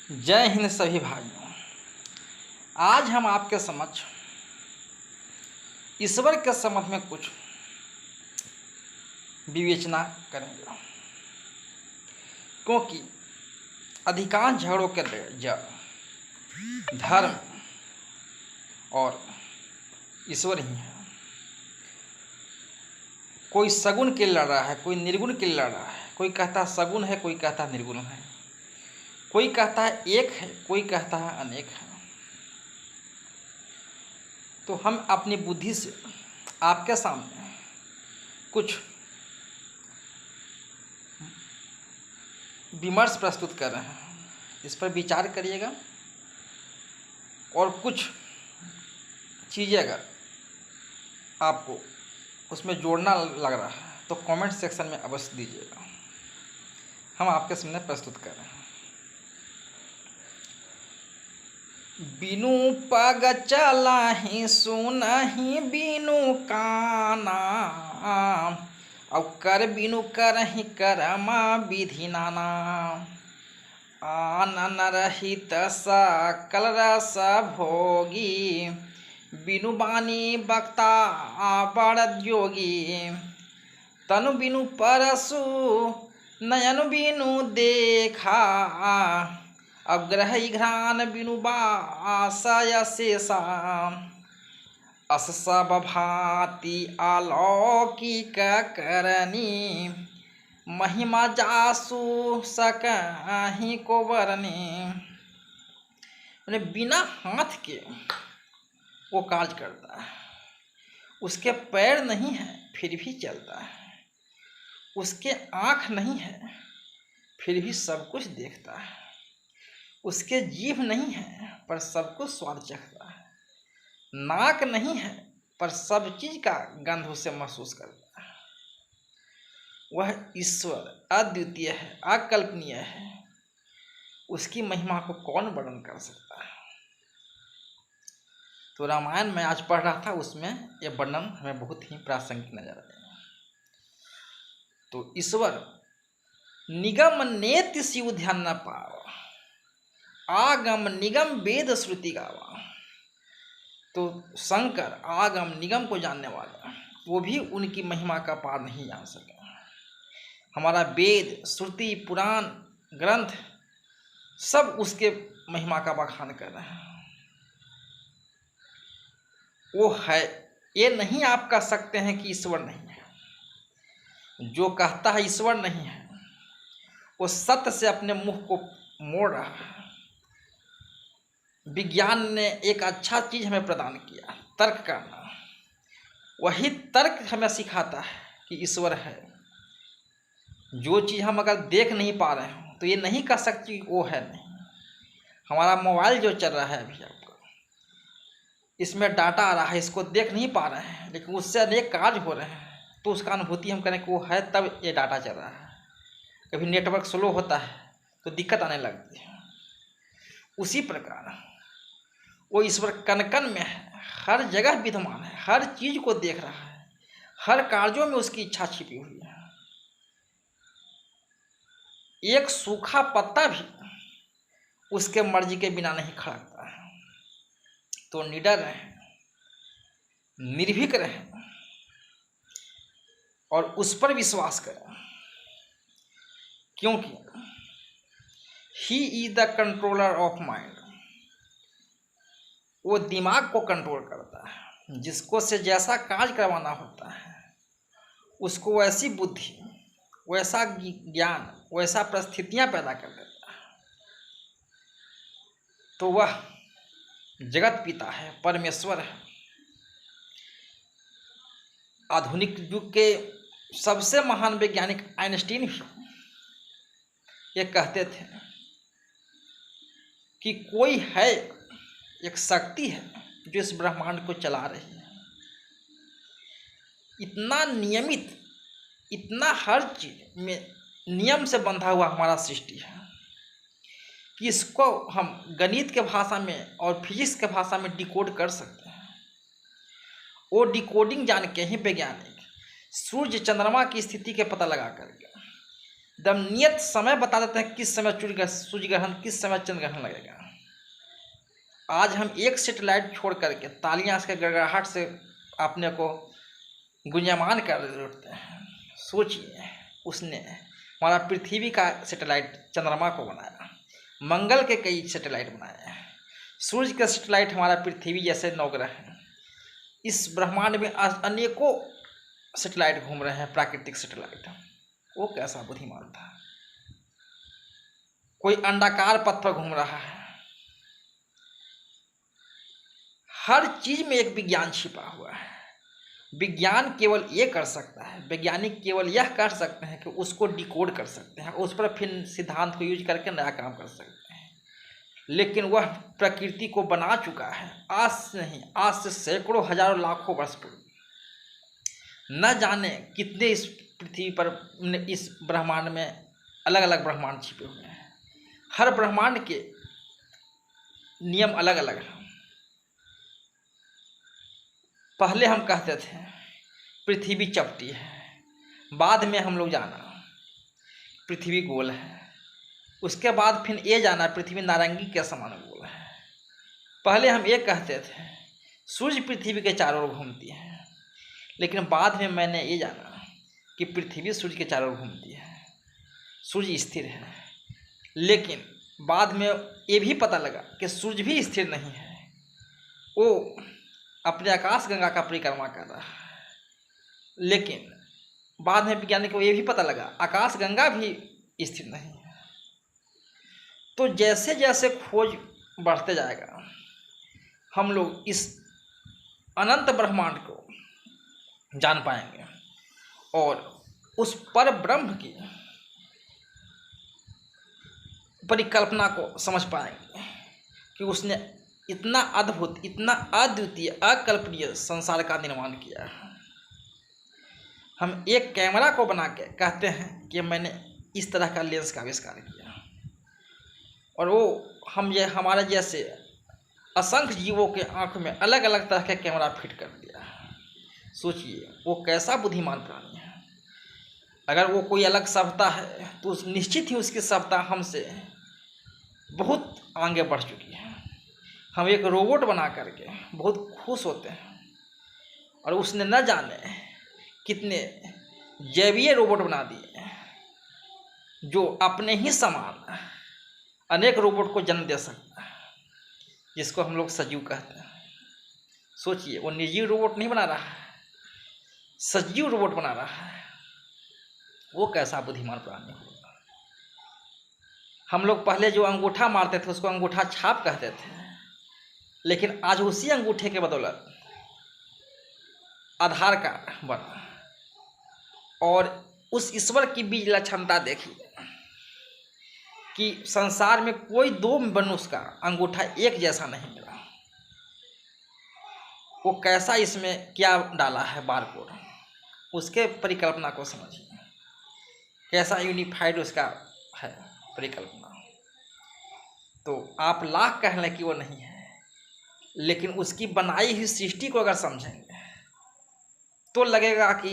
जय हिंद सभी भाइयों। आज हम आपके समक्ष ईश्वर के संबंध में कुछ विवेचना करेंगे, क्योंकि अधिकांश झगड़ों के जड़ धर्म और ईश्वर ही है। कोई सगुण के लिए लड़ रहा है, कोई निर्गुण के लिए लड़ रहा है, कोई कहता है सगुण है, कोई कहता है निर्गुण है, कोई कहता है एक है, कोई कहता है अनेक है। तो हम अपनी बुद्धि से आपके सामने कुछ विमर्श प्रस्तुत कर रहे हैं। इस पर विचार करिएगा और कुछ चीज़ें अगर आपको उसमें जोड़ना लग रहा है तो कमेंट सेक्शन में अवश्य दीजिएगा। हम आपके सामने प्रस्तुत कर रहे हैं। बिनु पग चलाही सुनही बिनु काना, और कर बिनु करही करमा विधि नाना। आनन रहित सकल रस भोगी, बिनु बानी बक्ता बड़ योगी। तनु बिनु परसु नयन बिनु देखा, अग्रह घ्राण बिनु बासय शेषा। अस सब भांति अलौकिक करनी, महिमा जासु सकहि को बरनी। मैंने बिना हाथ के वो कार्य करता है, उसके पैर नहीं है फिर भी चलता है, उसके आँख नहीं है फिर भी सब कुछ देखता है, उसके जीभ नहीं है पर सब कुछ स्वाद चखता है, नाक नहीं है पर सब चीज का गंध उसे महसूस करता है। वह ईश्वर अद्वितीय है, अकल्पनीय है। उसकी महिमा को कौन वर्णन कर सकता है। तो रामायण में आज पढ़ रहा था, उसमें यह वर्णन हमें बहुत ही प्रासंगिक नजर आया। तो ईश्वर निगम नेति शिव ध्यान न पावा, आगम निगम वेद श्रुति गावा। तो शंकर आगम निगम को जानने वाला, वो भी उनकी महिमा का पार नहीं जान सके। हमारा वेद श्रुति पुराण ग्रंथ सब उसके महिमा का बखान कर रहे हैं। वो है, ये नहीं आप कह सकते हैं कि ईश्वर नहीं है। जो कहता है ईश्वर नहीं है वो सत्य से अपने मुख को मोड़ रहा है। विज्ञान ने एक अच्छा चीज हमें प्रदान किया, तर्क करना। वही तर्क हमें सिखाता है कि ईश्वर है। जो चीज़ हम अगर देख नहीं पा रहे हो तो ये नहीं कह सकती कि वो है नहीं। हमारा मोबाइल जो चल रहा है अभी आपका, इसमें डाटा आ रहा है, इसको देख नहीं पा रहे हैं लेकिन उससे अनेक कार्य हो रहे हैं, तो उसका अनुभूति हम करें कि वो है, तब ये डाटा चल रहा है। कभी नेटवर्क स्लो होता है तो दिक्कत आने लगती है। उसी प्रकार वो ईश्वर कण कण में है, हर जगह विद्यमान है, हर चीज को देख रहा है, हर कार्यों में उसकी इच्छा छिपी हुई है। एक सूखा पत्ता भी उसके मर्जी के बिना नहीं खड़कता है। तो निडर रहें, निर्भीक रहें और उस पर विश्वास करें, क्योंकि he is the controller of mind. वो दिमाग को कंट्रोल करता है। जिसको से जैसा कार्य करवाना होता है उसको वैसी बुद्धि, वैसा ज्ञान, वैसा परिस्थितियां पैदा कर देता है। तो वह जगत पिता है, परमेश्वर है। आधुनिक युग के सबसे महान वैज्ञानिक आइंस्टीन भी ये कहते थे कि कोई है, एक शक्ति है जो इस ब्रह्मांड को चला रही है। इतना नियमित, इतना हर चीज में नियम से बंधा हुआ हमारा सृष्टि है कि इसको हम गणित के भाषा में और फिजिक्स के भाषा में डिकोड कर सकते हैं। वो डिकोडिंग जान के ही वैज्ञानिक सूर्य चंद्रमा की स्थिति के पता लगा करके एकदम नियत समय बता देते हैं किस समय सूर्य ग्रहण, किस समय चंद्र ग्रहण लगेगा। आज हम एक सैटेलाइट छोड़ करके तालियां इसके गड़गड़ाहट से अपने को गुंजायमान कर उठते हैं। सोचिए, उसने हमारा पृथ्वी का सैटेलाइट चंद्रमा को बनाया, मंगल के कई सैटेलाइट बनाए, सूर्य का सैटेलाइट हमारा पृथ्वी जैसे 9 ग्रह हैं। इस ब्रह्मांड में अनेकों सैटेलाइट घूम रहे हैं, प्राकृतिक सैटेलाइट। वो कैसा बुद्धिमान था। कोई अंडाकार पथ पर घूम रहा है। हर चीज में एक विज्ञान छिपा हुआ है। विज्ञान केवल ये कर सकता है, वैज्ञानिक केवल यह कर सकते हैं कि उसको डिकोड कर सकते हैं, उस पर फिर सिद्धांत को यूज करके नया काम कर सकते हैं। लेकिन वह प्रकृति को बना चुका है, आज से नहीं, आज से सैकड़ों हजारों लाखों वर्ष पूर्व। न जाने कितने इस पृथ्वी पर, इस ब्रह्मांड में अलग अलग ब्रह्मांड छिपे हुए हैं। हर ब्रह्मांड के नियम अलग अलग हैं। पहले हम कहते थे पृथ्वी चपटी है, बाद में हम लोग जाना पृथ्वी गोल है, उसके बाद फिर ये जाना पृथ्वी नारंगी के समान गोल है। पहले हम ये कहते थे सूर्य पृथ्वी के चारों ओर घूमती है, लेकिन बाद में मैंने ये जाना कि पृथ्वी सूर्य के चारों ओर घूमती है, सूर्य स्थिर है। लेकिन बाद में ये भी पता लगा कि सूर्य भी स्थिर नहीं है, वो अपने आकाश गंगा का परिक्रमा कर रहा है। लेकिन बाद में वैज्ञानिक को ये भी पता लगा आकाश गंगा भी स्थिर नहीं है। तो जैसे जैसे खोज बढ़ते जाएगा, हम लोग इस अनंत ब्रह्मांड को जान पाएंगे और उस पर ब्रह्म की परिकल्पना को समझ पाएंगे कि उसने इतना अद्भुत, इतना अद्वितीय, अकल्पनीय संसार का निर्माण किया है। हम एक कैमरा को बना के कहते हैं कि मैंने इस तरह का लेंस का आविष्कार किया, और वो हमारे जैसे असंख्य जीवों के आंख में अलग अलग तरह के कैमरा फिट कर दिया। सोचिए वो कैसा बुद्धिमान प्राणी है। अगर वो कोई अलग सभ्यता है तो निश्चित ही उसकी सभ्यता हमसे बहुत आगे बढ़ चुकी है। हम एक रोबोट बना करके बहुत खुश होते हैं, और उसने न जाने कितने जैवीय रोबोट बना दिए जो अपने ही समान अनेक रोबोट को जन्म दे सकता है, जिसको हम लोग सजीव कहते हैं। सोचिए, वो निर्जीव रोबोट नहीं बना रहा है, सजीव रोबोट बना रहा है। वो कैसा बुद्धिमान प्राणी होगा। हम लोग पहले जो अंगूठा मारते थे उसको अंगूठा छाप कहते थे, लेकिन आज उसी अंगूठे के बदौलत आधार कार्ड बना, और उस ईश्वर की बीज क्षमता देखी कि संसार में कोई 2 मनुष्य का अंगूठा एक जैसा नहीं मिला। वो कैसा इसमें क्या डाला है बारकोड, उसके परिकल्पना को समझिए, कैसा यूनिफाइड उसका है परिकल्पना। तो आप लाख कह लें कि वो नहीं है, लेकिन उसकी बनाई हुई सृष्टि को अगर समझेंगे तो लगेगा कि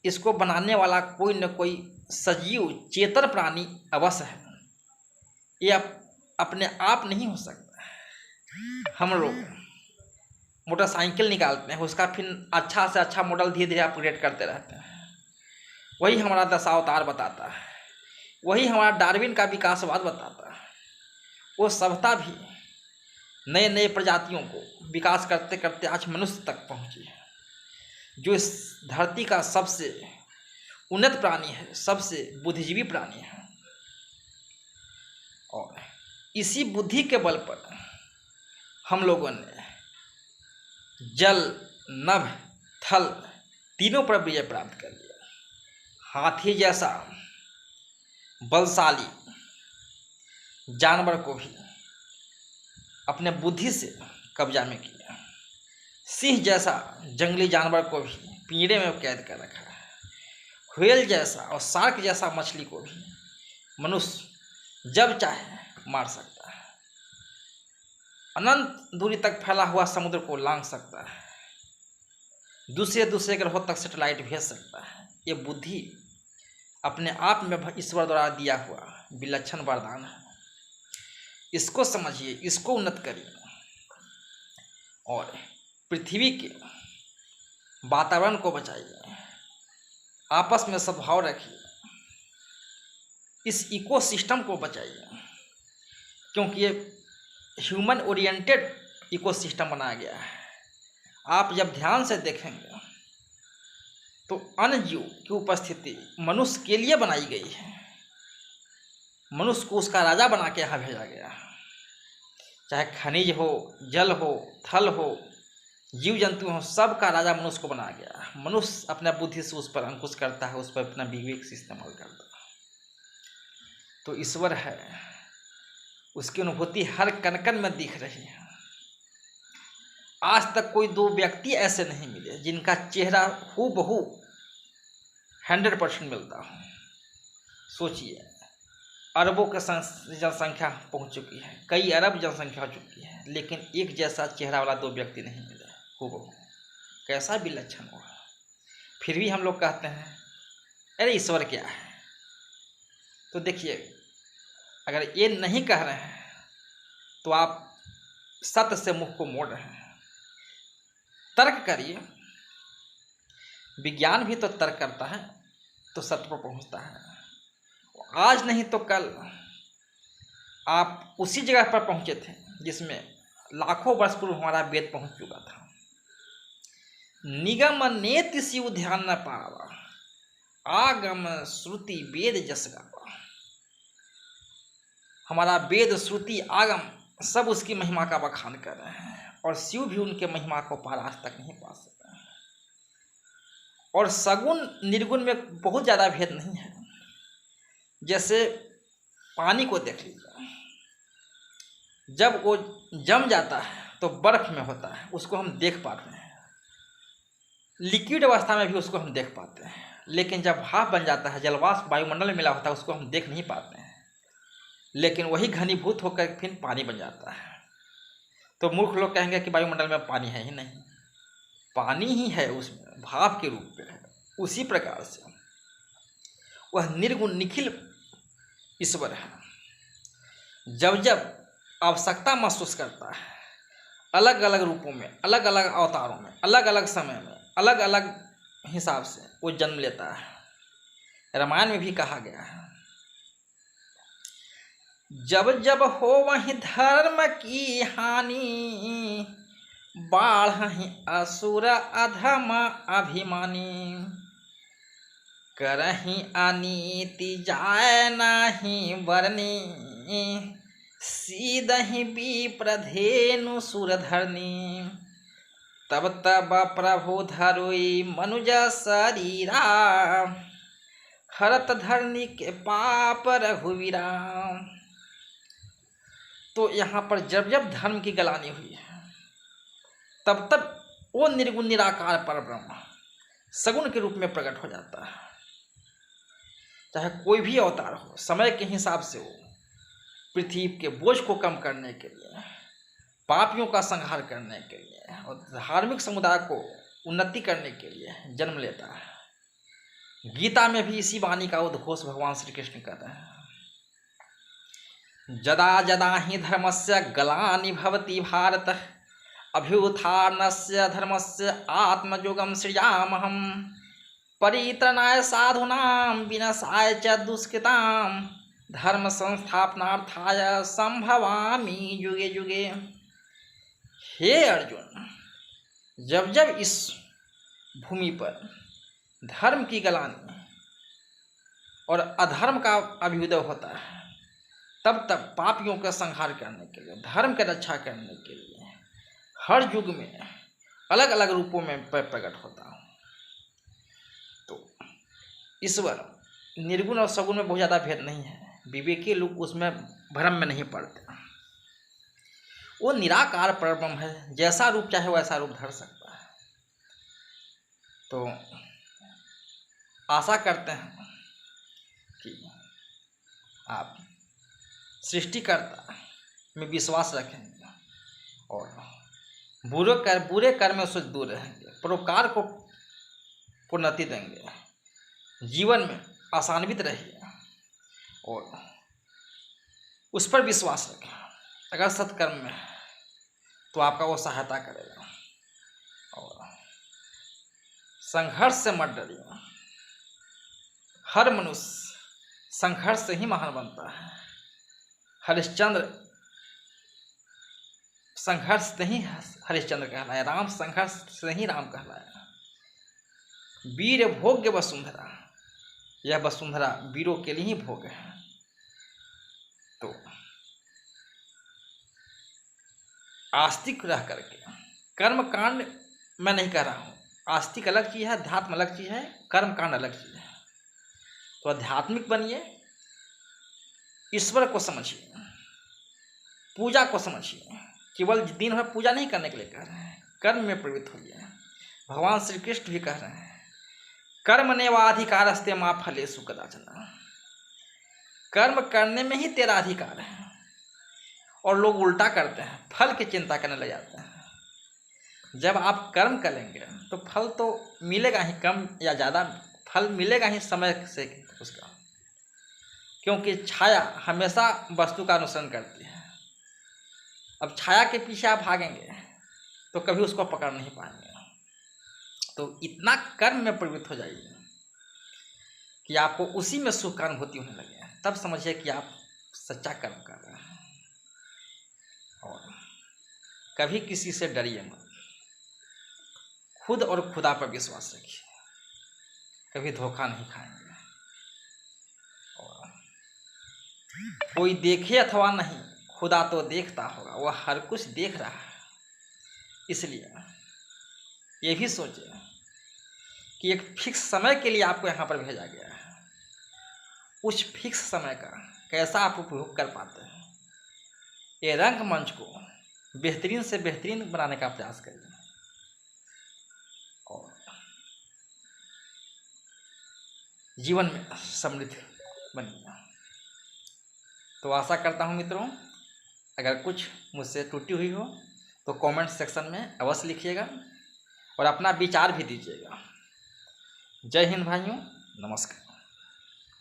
इसको बनाने वाला कोई न कोई सजीव चेतन प्राणी अवश्य है। ये अपने आप नहीं हो सकता। हम लोग मोटरसाइकिल निकालते हैं, उसका फिर अच्छा से अच्छा मॉडल धीरे धीरे अपग्रेड करते रहते हैं। वही हमारा दशावतार बताता है, वही हमारा डार्विन का विकासवाद बताता है। वो सभ्यता भी नए नए प्रजातियों को विकास करते करते आज मनुष्य तक पहुंची है, जो इस धरती का सबसे उन्नत प्राणी है, सबसे बुद्धिजीवी प्राणी है। और इसी बुद्धि के बल पर हम लोगों ने जल, नभ, थल तीनों पर विजय प्राप्त कर लिया। हाथी जैसा बलशाली जानवर को भी अपने बुद्धि से कब्जा में किया। सिंह जैसा जंगली जानवर को भी पिंजरे में कैद कर रखा है। व्हेल जैसा और शार्क जैसा मछली को भी मनुष्य जब चाहे मार सकता है। अनंत दूरी तक फैला हुआ समुद्र को लांघ सकता है। दूसरे ग्रहों तक सैटेलाइट भेज सकता है। ये बुद्धि अपने आप में ईश्वर द्वारा दिया हुआ विलक्षण वरदान है। इसको समझिए, इसको उन्नत करिए और पृथ्वी के वातावरण को बचाइए, आपस में सद्भाव रखिए, इस इकोसिस्टम को बचाइए, क्योंकि ये ह्यूमन ओरिएंटेड इकोसिस्टम बनाया गया है। आप जब ध्यान से देखेंगे तो अन्य जीव की उपस्थिति मनुष्य के लिए बनाई गई है। मनुष्य को उसका राजा बना के यहाँ भेजा गया, चाहे खनिज हो, जल हो, थल हो, जीव जंतु हो, सब का राजा मनुष्य को बनाया गया। मनुष्य अपना बुद्धि से उस पर अंकुश करता है, उस पर अपना विवेक से इस्तेमाल करता है। तो ईश्वर है, उसकी अनुभूति हर कण कण में दिख रही है। आज तक कोई दो व्यक्ति ऐसे नहीं मिले जिनका चेहरा हूबहू 100% मिलता हो। सोचिए, अरबों की जनसंख्या पहुंच चुकी है, कई अरब जनसंख्या हो चुकी है, लेकिन एक जैसा चेहरा वाला दो व्यक्ति नहीं मिले हूबहू। कैसा विलक्षण होगा। फिर भी हम लोग कहते हैं अरे ईश्वर क्या है। तो देखिए, अगर ये नहीं कह रहे हैं तो आप सत्य से मुख को मोड़ रहे हैं। तर्क करिए, विज्ञान भी तो तर्क करता है तो सत्य पर पहुंचता है। आज नहीं तो कल आप उसी जगह पर पहुंचे थे जिसमें लाखों वर्ष पूर्व हमारा वेद पहुंच चुका था। निगम नेति शिव ध्यान न पावा, आगम श्रुति वेद जस गावा। हमारा वेद, श्रुति, आगम सब उसकी महिमा का बखान कर रहे हैं, और शिव भी उनके महिमा को पार आज तक नहीं पा सके। और सगुण निर्गुण में बहुत ज़्यादा भेद नहीं है। जैसे पानी को देख लीजिए, जब वो जम जाता है तो बर्फ में होता है, उसको हम देख पाते हैं। लिक्विड अवस्था में भी उसको हम देख पाते हैं, लेकिन जब भाप बन जाता है, जलवाष्प वायुमंडल में मिला होता है, उसको हम देख नहीं पाते हैं। लेकिन वही घनीभूत होकर फिर पानी बन जाता है। तो मूर्ख लोग कहेंगे कि वायुमंडल में पानी है ही नहीं, पानी ही है, उसमें भाप के रूप में है। उसी प्रकार से वह निर्गुण निखिल ईश्वर है। जब जब आवश्यकता महसूस करता है, अलग अलग रूपों में, अलग अलग अवतारों में, अलग अलग समय में, अलग अलग हिसाब से वो जन्म लेता है। रामायण में भी कहा गया है, जब जब हो वही धर्म की हानि, बाढ़हि असुर अधम अभिमानी। करहि अनीति जाय नाही बरनी, सीदहि विप्रधेनु सुरधरनी। तब तब प्रभु धरोई मनुज शरीरा, हरत धरनी के पाप रघुवीरा। तो यहाँ पर जब जब धर्म की गलानी हुई है, तब तब वो निर्गुण निराकार परब्रह्म सगुण के रूप में प्रकट हो जाता है। चाहे कोई भी अवतार हो, समय के हिसाब से वो पृथ्वी के बोझ को कम करने के लिए, पापियों का संहार करने के लिए और धार्मिक समुदाय को उन्नति करने के लिए जन्म लेता है। गीता में भी इसी वाणी का उद्घोष भगवान श्री कृष्ण कर रहे हैं। जदा जदा ही धर्मस्य ग्लानि भवति भारत, अभ्युत्थानस्य धर्मस्य आत्मयुगं सृजामहं। परित्रणाय साधूनां विनाशाय च दुष्कृतां, धर्म संस्थापनार्थाय संभवामि युगे युगे। हे अर्जुन, जब जब इस भूमि पर धर्म की गलानी और अधर्म का अभ्युदय होता है, तब तब पापियों का संहार करने के लिए, धर्म की रक्षा करने के लिए हर युग में अलग अलग रूपों में प्रकट होता हूँ। तो ईश्वर निर्गुण और सगुण में बहुत ज़्यादा भेद नहीं है। विवेकी लोग उसमें भ्रम में नहीं पड़ते। वो निराकार परब्रह्म है, जैसा रूप चाहे वैसा रूप धर सकता है। तो आशा करते हैं कि आप सृष्टिकर्ता में विश्वास रखेंगे और बुरे कर्म से दूर रहेंगे, परोपकार को उन्नति देंगे, जीवन में आसान्वित रहिए और उस पर विश्वास रखें। अगर सत्कर्म में है तो आपका वो सहायता करेगा। और संघर्ष से मत डरिए। हर मनुष्य संघर्ष से ही महान बनता है। हरिश्चंद्र संघर्ष से ही हरिश्चंद्र कहलाया, राम संघर्ष से ही राम कहलाया। वीर भोग्य वसुंधरा, यह वसुंधरा वीरों के लिए ही भोग है। तो आस्तिक रह करके कर्म कांड मैं नहीं कह रहा हूँ, आस्तिक अलग चीज़ है, अध्यात्म अलग चीज़ है, कर्म कांड अलग चीज़ है। तो आध्यात्मिक बनिए, ईश्वर को समझिए, पूजा को समझिए। केवल दिन भर पूजा नहीं करने के लिए कह रहे हैं, कर्म में प्रवृत्त होइए। भगवान श्री कृष्ण भी कह रहे हैं कर्मण्येवाधिकारस्ते मा फलेषु कदाचन, कर्म करने में ही तेरा अधिकार है। और लोग उल्टा करते हैं, फल की चिंता करने लग जाते हैं। जब आप कर्म करेंगे तो फल तो मिलेगा ही, कम या ज़्यादा फल मिलेगा ही समय से उसका, क्योंकि छाया हमेशा वस्तु का अनुसरण करती है। अब छाया के पीछे आप भागेंगे तो कभी उसको पकड़ नहीं पाएंगे। तो इतना कर्म में प्रवृत्त हो जाइए कि आपको उसी में सुख का अनुभूति होने लगे, तब समझिए कि आप सच्चा कर्म कर रहे हैं। और कभी किसी से डरिए मत, खुद और खुदा पर विश्वास रखिए, कभी धोखा नहीं खाएंगे। और कोई देखे अथवा नहीं, खुदा तो देखता होगा, वह हर कुछ देख रहा है। इसलिए ये भी सोचिए कि एक फिक्स समय के लिए आपको यहाँ पर भेजा गया है। उस फिक्स समय का कैसा आप उपयोग कर पाते हैं, ये रंगमंच को बेहतरीन से बेहतरीन बनाने का प्रयास करिए। और जीवन में समृद्ध बनिए। तो आशा करता हूँ मित्रों, अगर कुछ मुझसे त्रुटि हुई हो तो कमेंट सेक्शन में अवश्य लिखिएगा और अपना विचार भी दीजिएगा। जय हिंद भाइयों, नमस्कार।